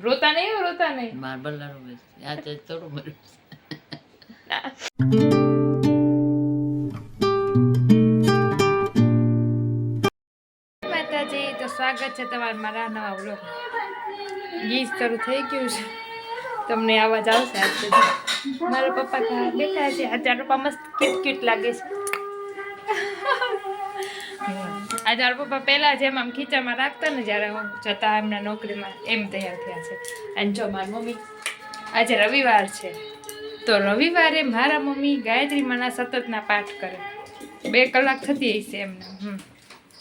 રોતા નહીં રોતા નહીં માર્બલ ના રૂમ આ તે થોડું મર્યું માતાજી તો સ્વાગત છે તમારા મારા નવા વ્લોગ ગીત શરૂ થઈ ગયું છે તમને અવાજ આવશે આજે મારા પપ્પા બેઠા છે આજે પપ્પા મસ્ત ક્યુટ ક્યુટ લાગે છે આજે મારા પપ્પા પહેલા જેમ આમ ખીચામાં રાખતા ને જ્યારે હું જતા એમના નોકરીમાં એમ તૈયાર થયા છે અને જો મારી મમ્મી આજે રવિવાર છે તો રવિવારે મારા મમ્મી ગાયત્રી માના સતતના પાઠ કરે 2 કલાક થતી હશે એમને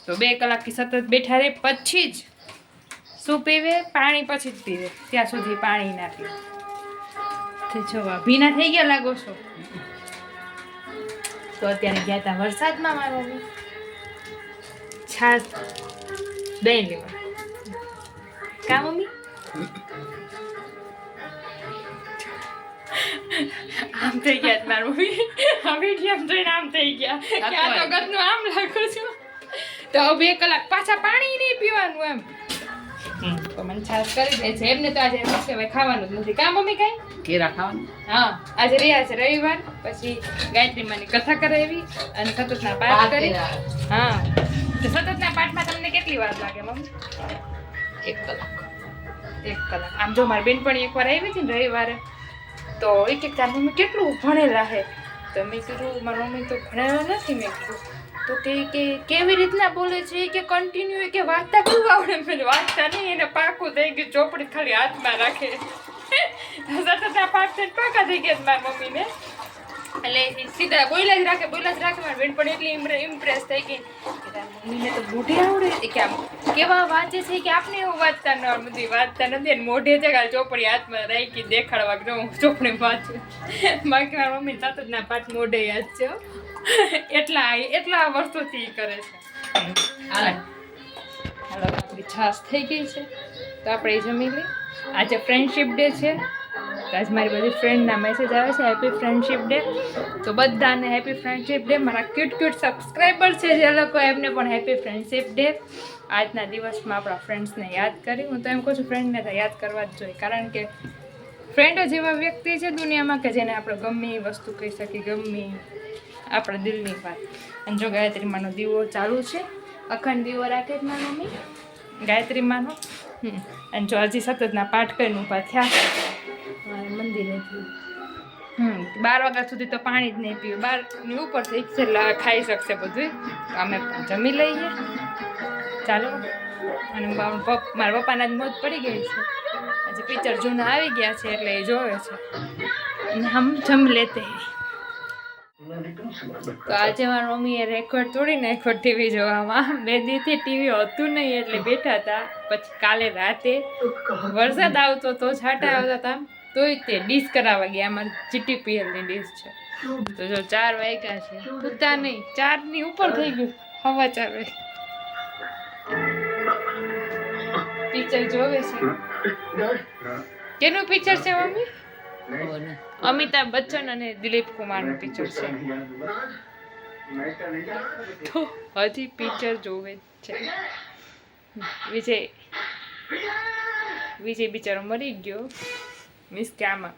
તો 2 કલાકથી સતત બેઠા રહે પછી જ શું પીવે પાણી પછી જ પીવે ત્યાં સુધી પાણી ના પીવે તો જો ભીના થઈ ગયા લાગો છો તો અત્યારે ગયા હતા વરસાદમાં મારા મમ્મી છાશ દહીં લેવા કા મમ્મી આમ થઈ ગયા મારા મમ્મી હવે આમ જોઈને આમ થઈ ગયા ક્યાં તો ગતનું આમ લાગુ છું તો 2 કલાક પાછા પાણી નહીં પીવાનું એમ તો મને છાશ કરી દે છે એમને તો આજે એમ છે હવે ખાવાનું જ નથી કા મમ્મી કઈ કેરા ખાવાનું હા આજે રહ્યા છે રવિવાર પછી ગાયત્રી માની કથા કરાવી અને સતતના પાઠ કરી હા તો સતતના પાઠમાં તમને કેટલી વાર લાગે મમ્મી 1 કલાક 1 કલાક આમ જો મારી બેનપણી એકવાર આવી હતી ને રવિવારે તો એક તાર મમ્મી કેટલું ભણેલા હે તો મેં કીધું મારી મમ્મી તો ભણેલા નથી મેં કીધું તો કે કેવી રીતના બોલે છે કે કન્ટિન્યુ કે વાંચતા કેવું આવડે મેં વાંચતા નહીં એને પાકું થઈ ગયું ચોપડી ખાલી હાથમાં રાખે સતતના પાઠ થઈને પાકા થઈ ગયા મારી મમ્મીને એટલે સીધા બોલ્યા જ રાખે મારી બેનપણી એટલી ઇમ્પ્રેસ થઈ ગઈ કે તારી મમ્મીને તો મોઢે આવડે કે આમ કેવા વાંચે છે કે આપણે એવું વાંચતા ન બધી વાંચતા નથી ને મોઢે છે કે ચોપડી હાથમાં રાખી દેખાડવા કે હું ચોપડી વાંચું બાકી મારી મમ્મી સતતના પાઠ મોઢે યાદ છે એટલા વર્ષોથી કરે છે હાલો આપણી છાશ થઈ ગઈ છે તો આપણે જમી લઈએ આજે ફ્રેન્ડશિપ ડે છે તો આજ મારી બધી ફ્રેન્ડના મેસેજ આવે છે હેપી ફ્રેન્ડશિપ ડે તો બધાને હેપી ફ્રેન્ડશિપ ડે મારા ક્યુટ સબસ્ક્રાઈબર છે જે લોકો એમને પણ હેપી ફ્રેન્ડશિપ ડે આજના દિવસમાં આપણા ફ્રેન્ડ્સને યાદ કરી હું તો એમ કહું છું ફ્રેન્ડને તો યાદ કરવા જ જોઈએ કારણ કે ફ્રેન્ડ જ એવા વ્યક્તિ છે દુનિયામાં કે જેને આપણે ગમે એ વસ્તુ કહી શકીએ ગમે આપણા દિલની વાત અને જો ગાયત્રી માનો દીવો ચાલુ છે અખંડ દીવો રાખે જ મારી મમ્મી ગાયત્રી માનો અને જો હજી સતતના પાઠ કરીને ઊભા થયા મંદિરેથી 12 વાગ્યા સુધી તો પાણી જ નહીં પીવું 12ની ઉપર થઈ છે એટલે ખાઈ શકશે બધું અમે જમી લઈએ ચાલો અને મારા પપ્પાના જ મોજ પડી ગઈ છે હજી પિક્ચર જૂના આવી ગયા છે એટલે એ જોવે છે અને હમ જમ લેતે તો આજે મારી મમ્મીએ રેકોર્ડ તોડી નાખ્યો ટીવી જોવામાં 2 દિવસથી ટીવી હતું નહીં એટલે બેઠા હતા પછી કાલે રાતે વરસાદ આવતો તો છાંટા આવતા હતા તોય તે ડીશ કરાવવા ગયા અમારી GTPLની ડીશ છે તો જો 4 વાગ્યા છે પૂતા નહીં 4ની ઉપર થઈ ગયું 4:15 વાગે પિક્ચર જોવે છે કેનું પિક્ચર છે મમ્મી અમિતાભ બચ્ચન અને દિલીપ કુમારનું પિક્ચર છે તો હજી પિક્ચર જોવે છે વિજય બિચારો મરી ગયો મિસ કે આમાં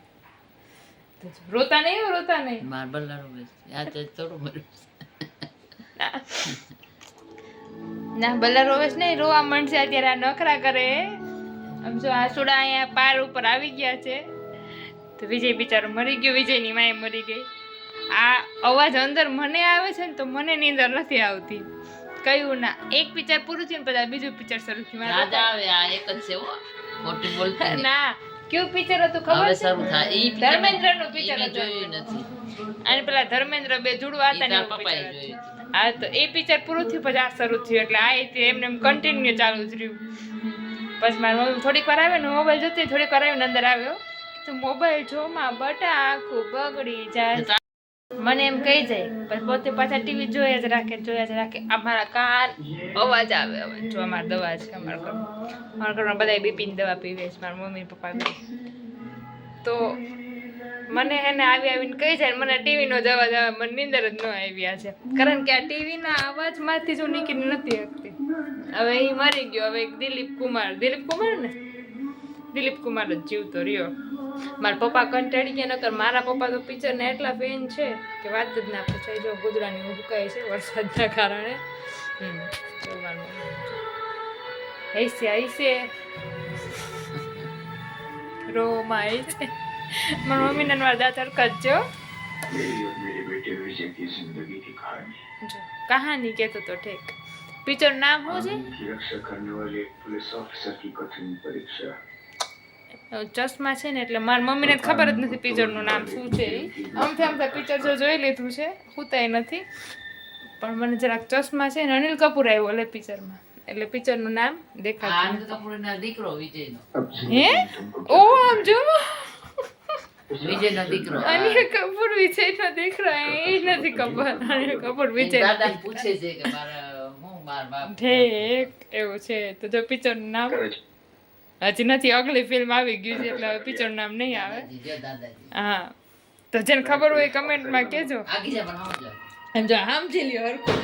રોતા નહીં માર્બલ ના રૂમ આ તે થોડું મર્યું ના બલા રોવેશ નહીં રોવા માંડશે અત્યારે આ નખરા કરે આમ જો આ સુડા અહીંયા પાર ઉપર આવી ગયા છે તો વિજય બિચારો મરી ગયો વિજયની માએ મરી ગઈ આ અવાજ અંદર મને આવે છે ને તો મને નીંદર નથી આવતી કયું ના એક પિક્ચર પૂરું થયું પછી બીજું પિક્ચર શરૂ થયું આવે આ એક જ છે મોટી બોલતી ના કયું પિક્ચર હતું ખબર છે શરૂ થાય ઈ ધર્મેન્દ્રનું પિક્ચર જોયું નથી અને પેલા ધર્મેન્દ્ર બે જોડવા હતા ને પપ્પાએ જોયું હા તો એ પિક્ચર પૂરું થયું પછી આ શરૂ થયું એટલે આ એમને એમ કન્ટિન્યુ ચાલુ જ રહ્યું પછી મારી મમ્મી થોડીક વાર આવે ને મોબાઈલ જોતી થોડીક વાર આવીને અંદર આવ્યો તો મોબાઈલ જોમાં બટા આખું બગડી જાય મને એમ કહી જાય પછી પોતે પાછા ટીવી જોયા જ રાખે અમારા કાન અવાજ આવે જો અમારી દવા છે અમારા ઘરમાં બધા બીપીની દવા પીવે છે મારા મમ્મી પપ્પા તો મને એને આવીને કહી જાય મને ટીવીનો જ અવાજ આવે મને નીંદર જ ન આવ્યા છે કારણ કે આ ટીવીના અવાજમાંથી જ હું નીકળી નથી શકતી હવે એ મરી ગયો હવે દિલીપ કુમાર ને દિલીપ કુમાર જ જીવતો રહ્યો. મારા પપ્પા કંટાળી ગયા, નકર મારા પપ્પા તો પિક્ચરના એટલા ફેન છે કે વાત જ ના પૂછાય. જો ગુદરાની હુકાય છે વરસાદના કારણે. જોવાનું હૈસે રોમાં હૈસે. મારા મમ્મીને મારા દાંત હરકત જો કહાની કહેતો તો ઠીક. પિક્ચર નામ શું છે? ચશ્મા છે ને, એટલે મારી મમ્મીને ખબર જ નથી પિક્ચરનું નામ શું છે. આમથી પિક્ચર જો જોઈ લીધું છે, હુતાય નથી, પણ મને જરાક ચશ્મા છે ને. અનિલ કપૂર આવ્યો એટલે પિક્ચરમાં, એટલે પિક્ચરનું નામ દેખાતું. આનંદ કપૂરના દીકરો વિજયનો. હે ઓ આમ જો વિજયનો દીકરો. અનિલ કપૂર વિજયનો દીકરો એ નથી ખબર. અનિલ કપૂર વિજય દાદાને પૂછે છે કે મારા મારા બાપ ઠીક એવું છે. તો જો પિક્ચરનું નામ હજી નથી, અગલી ફિલ્મ આવી ગયું છે એટલે હવે પિક્ચરનું નામ નહીં આવે. દાદાજી, જો દાદાજી. હા, તો જેને ખબર હોય કમેન્ટમાં કહેજો. આગી જા પણ સમજો. એમ જો સમજી લ્યો હરખું.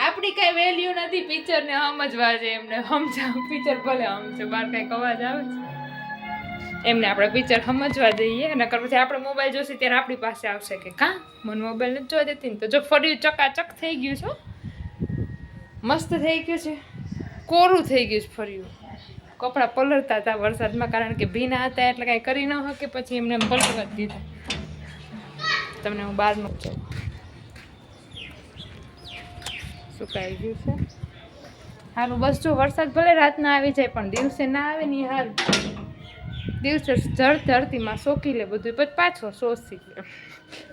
આપણી કઈ વેલ્યુ નથી પિક્ચરને સમજવા છે. એમને સમજાવ પિક્ચર ભલે સમજો, બહાર કઈક અવાજ આવે છે એમને આપણે પિક્ચર સમજવા દઈએ. નકર પછી આપણે મોબાઈલ જોશે ત્યારે આપણી પાસે આવશે કે કાં મને મોબાઈલ નથી જોવા દેતી ને. તો જો ફર્યું ચકાચક થઈ ગયું છે, મસ્ત થઈ ગયું છે, કોરું થઈ ગયું છે ફર્યું. કપડાં પલળતા હતા વરસાદમાં, કારણ કે ભીના હતા એટલે કાંઈ કરી ન શકે. પછી એમને પલળવા જ દીધા. તમને હું બહારનું જ સુકાઈ ગયું છે સારું. બસ જો વરસાદ ભલે રાતના આવી જાય પણ દિવસે ના આવે ને સારું. દિવસે ધરતીમાં સોકી લે બધું, પછી પાછો શોષી લે,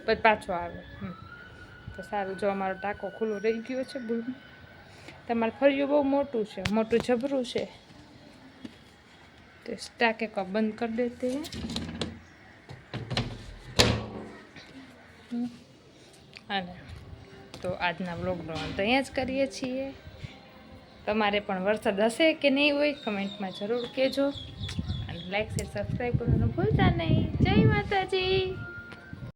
પછી પાછો આવે. તો સારું. જો અમારો ટાંકો ખુલ્લો રહી ગયો છે. બોલ, તમારે ફર્યું બહુ મોટું છે, મોટું જબરું છે. तो इस टाके को बंद कर देते हैं. અને તો આજના બ્લોગનો અંત અહીંયા જ કરીએ છીએ. તમારે પણ વરસાદ હશે કે નહીં હોય કમેન્ટમાં જરૂર કહેજો. અને લાઈક શેર સબસ્ક્રાઈબ કરવાનું ભૂલતા નહીં. જય માતાજી.